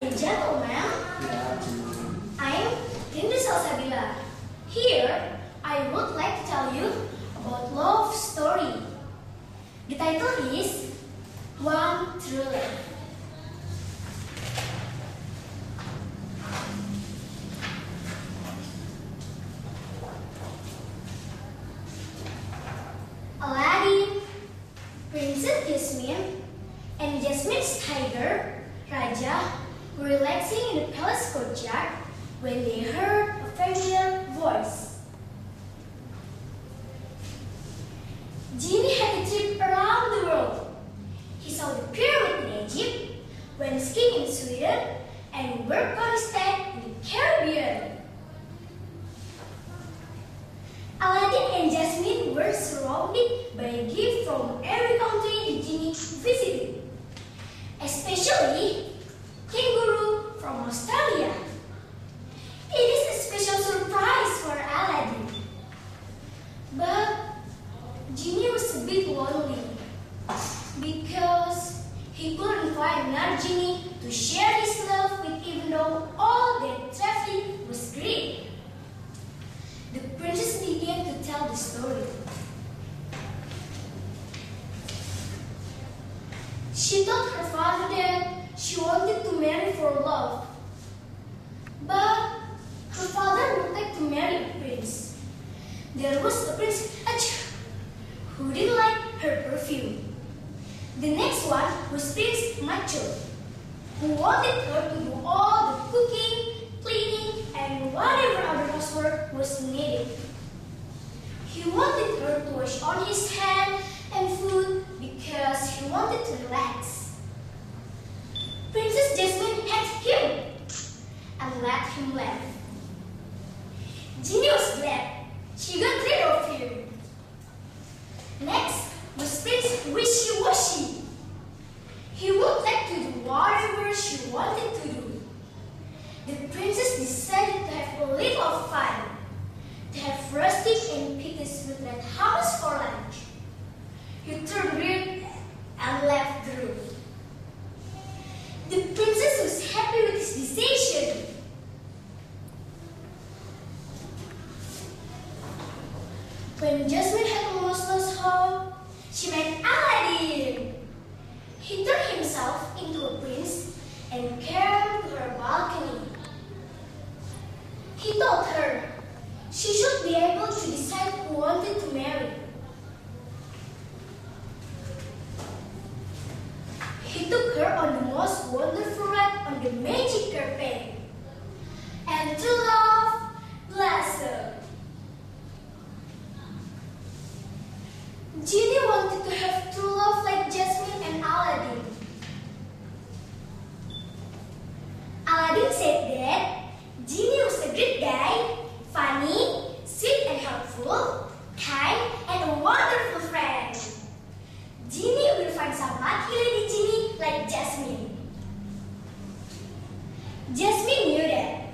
Gentlemen, I'm Dinda Salsabila. Here, I would like to tell you about love story. The title is One True Love. Aladdin, Princess Jasmine, and Jasmine's tiger, Raja, were relaxing in the palace courtyard when they heard a familiar voice. Genie had a trip around the world. He saw the pyramid in Egypt, went skiing in Sweden, and worked on his stag in the Caribbean. Aladdin and Jasmine were surrounded by a gift from every country the genie visited, especially kangaroo from Australia. It is a special surprise for Aladdin. But Genie was a bit lonely because he couldn't find another genie to share his love with, even though all their traveling was great. The princess began to tell the story. She told her father that she wanted to marry for love, but her father would like to marry a prince. There was a prince who didn't like her perfume. The next one was Prince Macho, who wanted her to do all the cooking, cleaning, and whatever other housework was needed. He wanted her to wash on his hand and food because he wanted to relax. Princess Jasmine hated him and let him laugh. Genie was glad she got rid of him. Next was Prince Wishy-Washy. He would like to do whatever she wanted to do. The princess decided to have a little fun, to have rustic and pickles with red hummus for lunch. He turned red and left the room. The princess was happy with his decision. When Jasmine had almost lost hope, she met Aladdin. He turned himself into a prince and carried her to her balcony. He told her she should be able to decide who wanted to marry. He took her on the most wonderful ride on the magic carpet. And true love blossomed. Genie wanted to have true love like Jasmine and Aladdin. Aladdin said that Genie was a good guy, funny, sweet and helpful, kind, and a wonderful friend. Genie will find some lucky lady genie like Jasmine. Jasmine knew that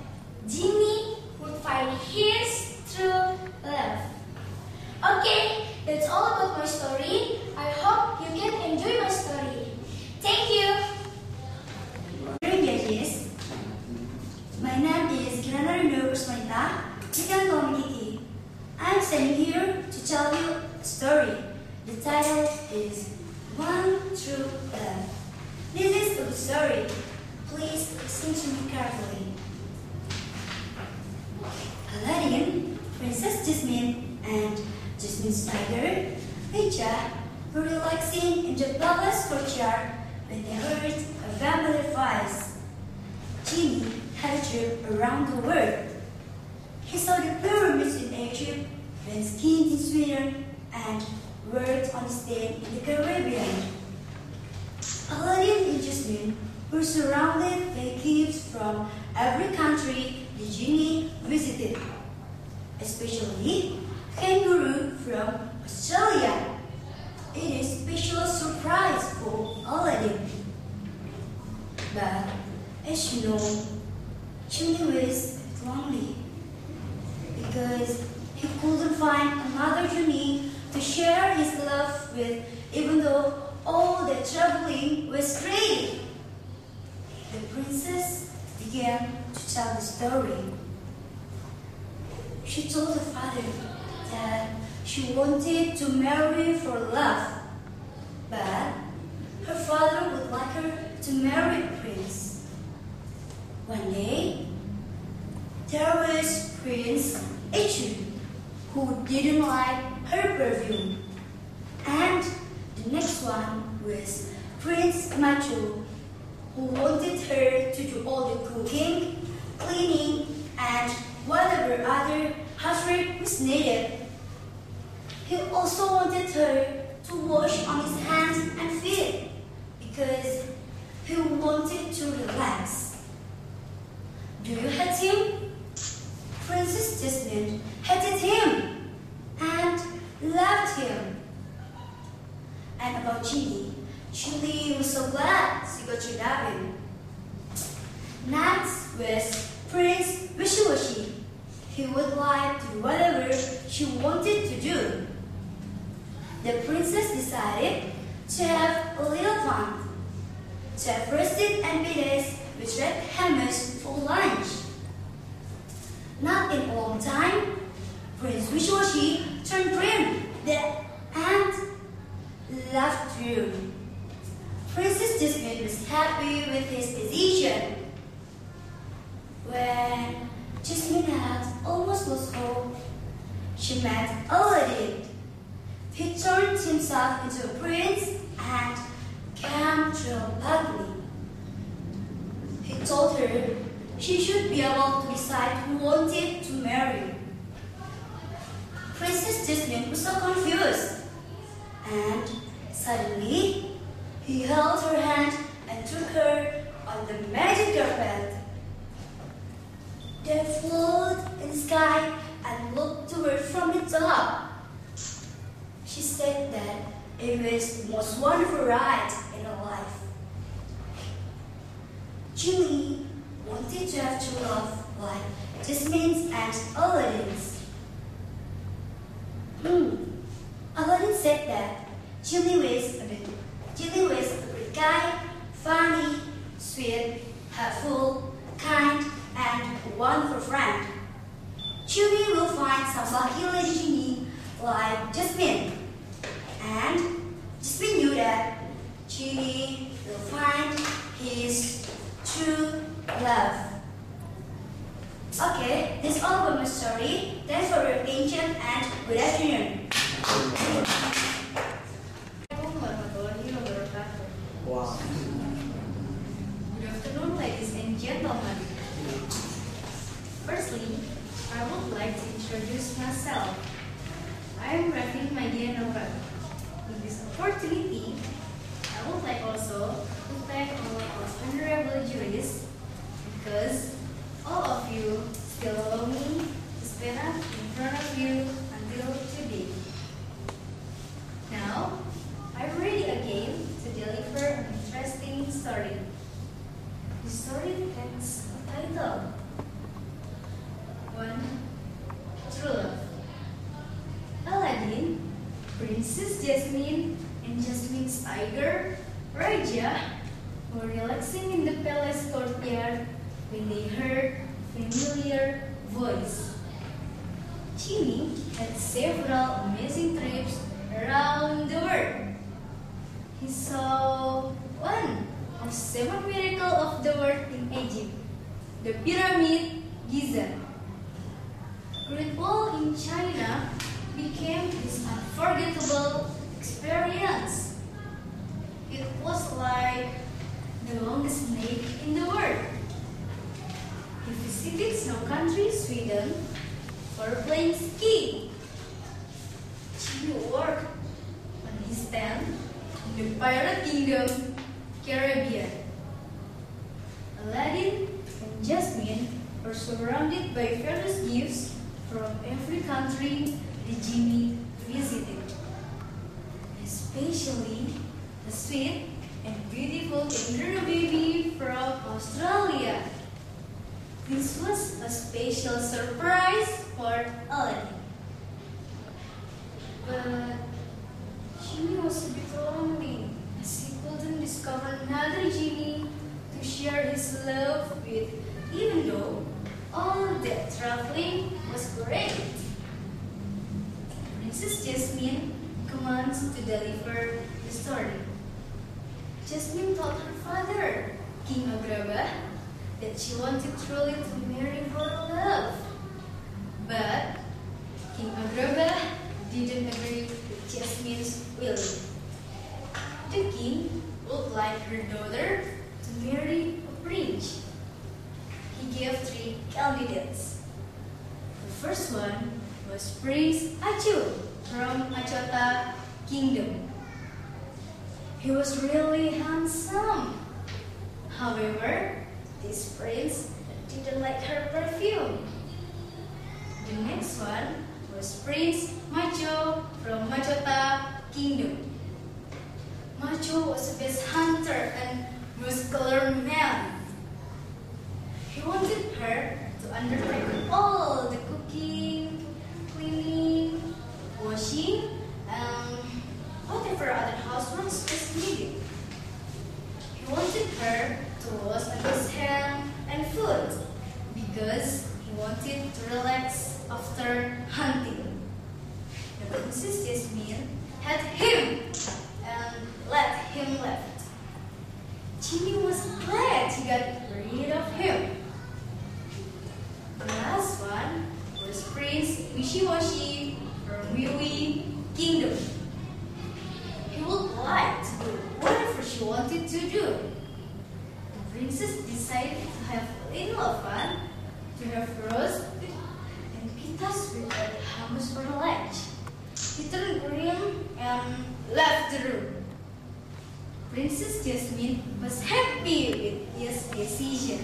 Genie would find his true love. Okay, that's all about my story. I hope you can enjoy my story. Thank you. Dear judges, my name is Kirana Kusmanita. You can call me Kiki. I am standing here to tell you a story. The title is One True Love. This is a good story. Please listen to me carefully. Aladdin, Princess Jasmine, and Jasmine's tiger, Raja, were relaxing in the palace courtyard when they heard a familiar voice. Genie had a trip around the world. He saw the pyramids in Egypt, went skiing in Sweden, and worked on his stag in the Caribbean. Aladdin and Jasmine were surrounded by gifts from every country the genie visited, especially kangaroo from Australia. It is a special surprise for Aladdin. But as you know, Genie was lonely because he couldn't find another genie to share his love with, even though all the traveling was great. the princess began to tell the story. She told her father that she wanted to marry for love, but her father would like her to marry a prince. One day, there was Prince Echu, who didn't like her perfume, and the next one was Prince Machu, who wanted her to do all the cooking, cleaning, and whatever other housework was needed. He also wanted her to wash on his hands and feet because he wanted to relax. Do you hate him? Princess Jasmine hated him and loved him. And about Chili was so glad she got rid of him. Next was Prince Wishy-Washy. He would like to do whatever she wanted to do. The princess decided to have a little fun, to have roasted and potatoes with red hammers for lunch. Not in a long time, Prince Wishy-Washy turned green and laughed too. Princess Jasmine was happy with his decision. When Jasmine had almost lost hope, she met Aladdin. He turned himself into a prince and came to her balcony. He told her she should be able to decide who wanted to marry. Princess Jasmine was so confused, and suddenly he held her hand and took her on the magic carpet. They floated in the sky and looked to her from the top. She said that it was the most wonderful ride in her life. Julie wanted to have true love like Jasmine's and Aladdin's. Aladdin said that Julie was a good guy, funny, sweet, helpful, kind, and a wonderful friend. Julie will find some lucky lady genie like Jasmine. And Jasmine knew that Genie will find his true love. Okay, that's all about my story. Thanks for your attention and good afternoon. Assalamualaikum warahmatullahi wabarakatuh. Wow. Good afternoon, ladies and gentlemen. Firstly, I would like to introduce myself. I am Rafin Madianova. In this opportunity, I would like also to thank all of our honorable juries because all of you still allow me to stand up in front of you until today. Now, I'm ready again to deliver an interesting story. The story has a title, One True Love. Aladdin, Princess Jasmine, and Jasmine's tiger, Raja, were relaxing in the palace courtyard when they heard a familiar voice. Genie had several amazing trips around the world. He saw one of 7 miracles of the world in Egypt, the Pyramid Giza. Great Wall in China became this unforgettable experience. It was like the longest snake in the world. He visited snow country Sweden for playing ski. He worked on his tent in the Pirate Kingdom, Caribbean. Aladdin and Jasmine were surrounded by various gifts from every country the genie visited, especially the sweet and beautiful kangaroo baby from Australia. This was a special surprise for Aladdin. But Genie was a bit lonely as he couldn't discover another genie to to share his love with, even though all that traveling was great. Princess Jasmine commands to deliver the story. Jasmine told her father, King Agrabah, that she wanted truly to marry for love. But King Agrabah didn't agree with Jasmine's will. The king would like her daughter to marry a prince. He gave 3 candidates. The first one was Prince Achu from Achota Kingdom. He was really handsome. However, this prince didn't like her perfume. The next one was Prince Macho from Machota Kingdom. Macho was the best hunter and muscular man. He wanted her to undertake all the cooking, cleaning, washing, and whatever other housework was needed. He wanted her to wash on his hand and foot because he wanted to relax after hunting. The Princess Jasmine had him and let him left. Genie was glad he got rid of him. The last one was Prince Wishy-Washy from Wiwi Kingdom. He would like to do whatever she wanted to do. The princess decided to have a little fun, to have roast and pitas prepared hummus for lunch. He turned green and left the room. Princess Jasmine was happy with his decision.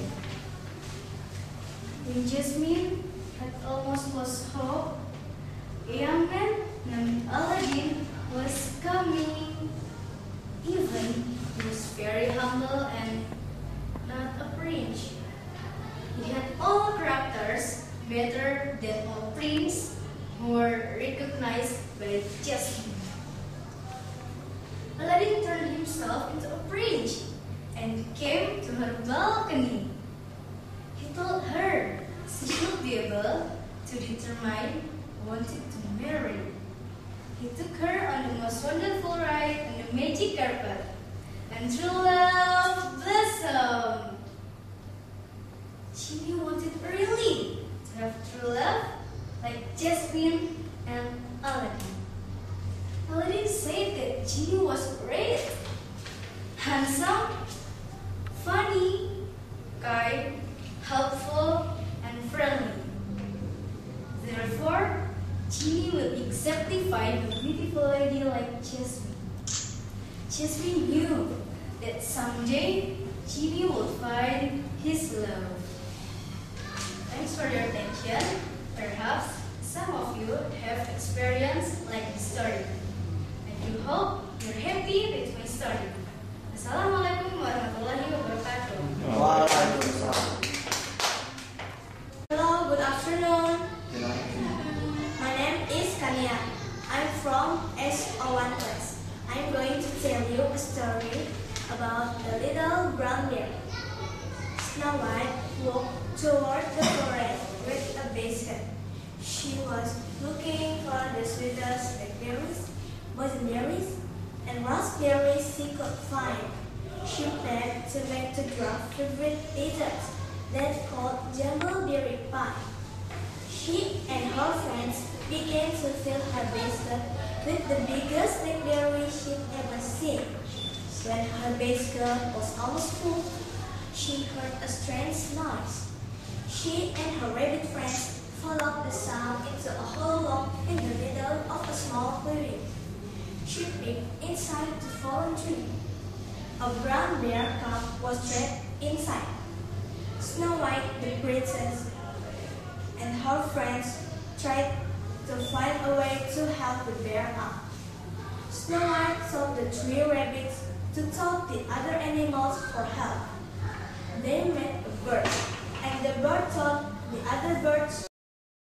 When Jasmine had almost lost hope, a young man named Aladdin was coming. Even he was very humble and not a prince. He had all characters better than all princes who were recognized by Jasmine. Aladdin turned himself into a prince and came to her balcony. He told her she should be able to determine who wanted to marry. He took her on the most wonderful ride on the magic carpet, and true love blossomed. Genie wanted really to have true love like Jasmine and Aladdin. Aladdin said that Genie was great, handsome, funny, kind, helpful, and friendly. Therefore, Genie will exactly find a beautiful lady like Jasmine. Jasmine knew that someday Genie would find his love. Thanks for your attention. Perhaps some of you have experienced like this story. I do hope you're happy with my story. Assalamualaikum warahmatullahi wabarakatuh. Hello, good afternoon. My name is Kania. I'm from S01 class. I'm going to tell you a story about the little brown bear. Snow White walked toward the forest with a basket. She was looking for the sweetest blackberries, boysenberries, and raspberries she could find. She planned to make the dwarf's favorite dessert that's called jambleberry pie. She and her friends began to fill her basket with the biggest blackberry she'd ever seen. When her basket was almost full, she heard a strange noise. She and her rabbit friends followed the sound into a hollow in the middle of a small clearing. She peeked inside the fallen tree. A brown bear cub was trapped inside. Snow White, the princess, and her friends tried to find a way to help the bear up. Snow White told the 3 rabbits to talk the other animals for help. They met a bird, and the bird told the other birds